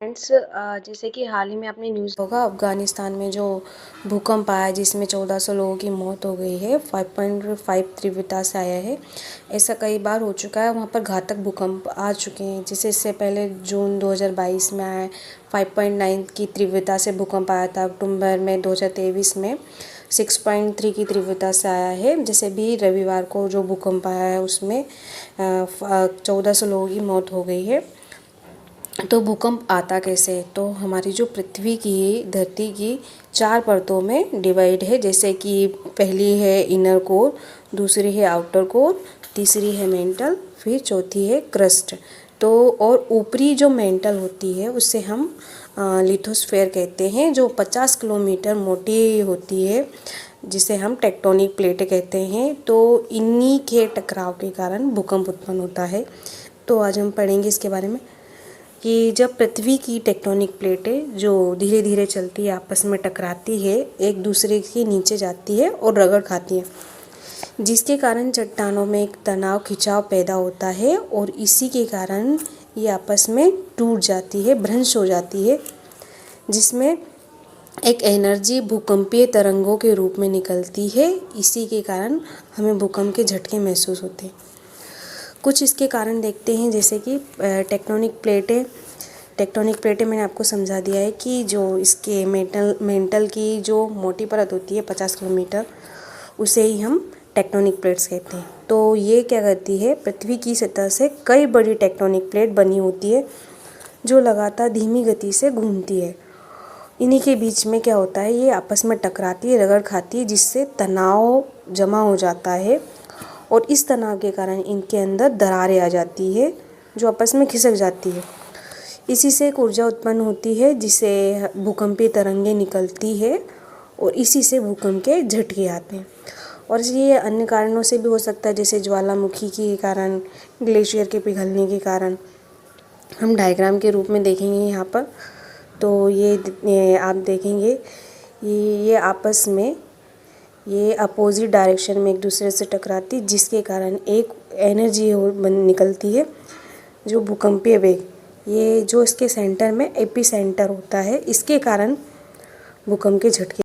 Friends, जैसे कि हाल ही में आपने न्यूज़ होगा अफ़गानिस्तान में जो भूकंप आया जिसमें 1400 लोगों की मौत हो गई है। 5.5 तीव्रता से आया है। ऐसा कई बार हो चुका है, वहाँ पर घातक भूकंप आ चुके हैं। जैसे इससे पहले जून 2022 में आया 5.9 की तीव्रता से भूकंप आया था। अक्टूबर में 2023 में 6.3 की तीव्रता से आया है। जैसे भी रविवार को जो भूकंप आया है उसमें 1400 लोगों की मौत हो गई है। तो भूकंप आता कैसे? तो हमारी जो पृथ्वी की धरती की 4 परतों में डिवाइड है। जैसे कि पहली है इनर कोर, दूसरी है आउटर कोर, तीसरी है मेंटल, फिर चौथी है क्रस्ट। तो और ऊपरी जो मेंटल होती है उससे हम लिथोस्फेयर कहते हैं, जो 50 किलोमीटर मोटी होती है, जिसे हम टेक्टोनिक प्लेटें कहते हैं। तो इन्हीं के टकराव के कारण भूकंप उत्पन्न होता है। तो आज हम पढ़ेंगे इसके बारे में कि जब पृथ्वी की टेक्टोनिक प्लेटें जो धीरे धीरे चलती है आपस में टकराती है, एक दूसरे के नीचे जाती है और रगड़ खाती है, जिसके कारण चट्टानों में एक तनाव खिंचाव पैदा होता है और इसी के कारण ये आपस में टूट जाती है, भ्रंश हो जाती है, जिसमें एक एनर्जी भूकंपीय तरंगों के रूप में निकलती है। इसी के कारण हमें भूकंप के झटके महसूस होते हैं। कुछ इसके कारण देखते हैं, जैसे कि टेक्टोनिक प्लेटें मैंने आपको समझा दिया है कि जो इसके मेंटल की जो मोटी परत होती है 50 किलोमीटर, उसे ही हम टेक्टोनिक प्लेट्स कहते हैं। तो ये क्या करती है, पृथ्वी की सतह से कई बड़ी टेक्टोनिक प्लेट बनी होती है जो लगातार धीमी गति से घूमती है। इन्हीं के बीच में क्या होता है, ये आपस में टकराती है, रगड़ खाती है, जिससे तनाव जमा हो जाता है और इस तनाव के कारण इनके अंदर दरारें आ जाती है जो आपस में खिसक जाती है। इसी से एक ऊर्जा उत्पन्न होती है जिसे भूकंपीय तरंगें निकलती है और इसी से भूकंप के झटके आते हैं। और ये अन्य कारणों से भी हो सकता है, जैसे ज्वालामुखी के कारण, ग्लेशियर के पिघलने के कारण। हम डायग्राम के रूप में देखेंगे यहाँ पर। तो ये आप देखेंगे ये आपस में ये अपोजिट डायरेक्शन में एक दूसरे से टकराती, जिसके कारण एक एनर्जी निकलती है जो भूकंपीय वेग, ये जो इसके सेंटर में एपी सेंटर होता है, इसके कारण भूकंप के झटके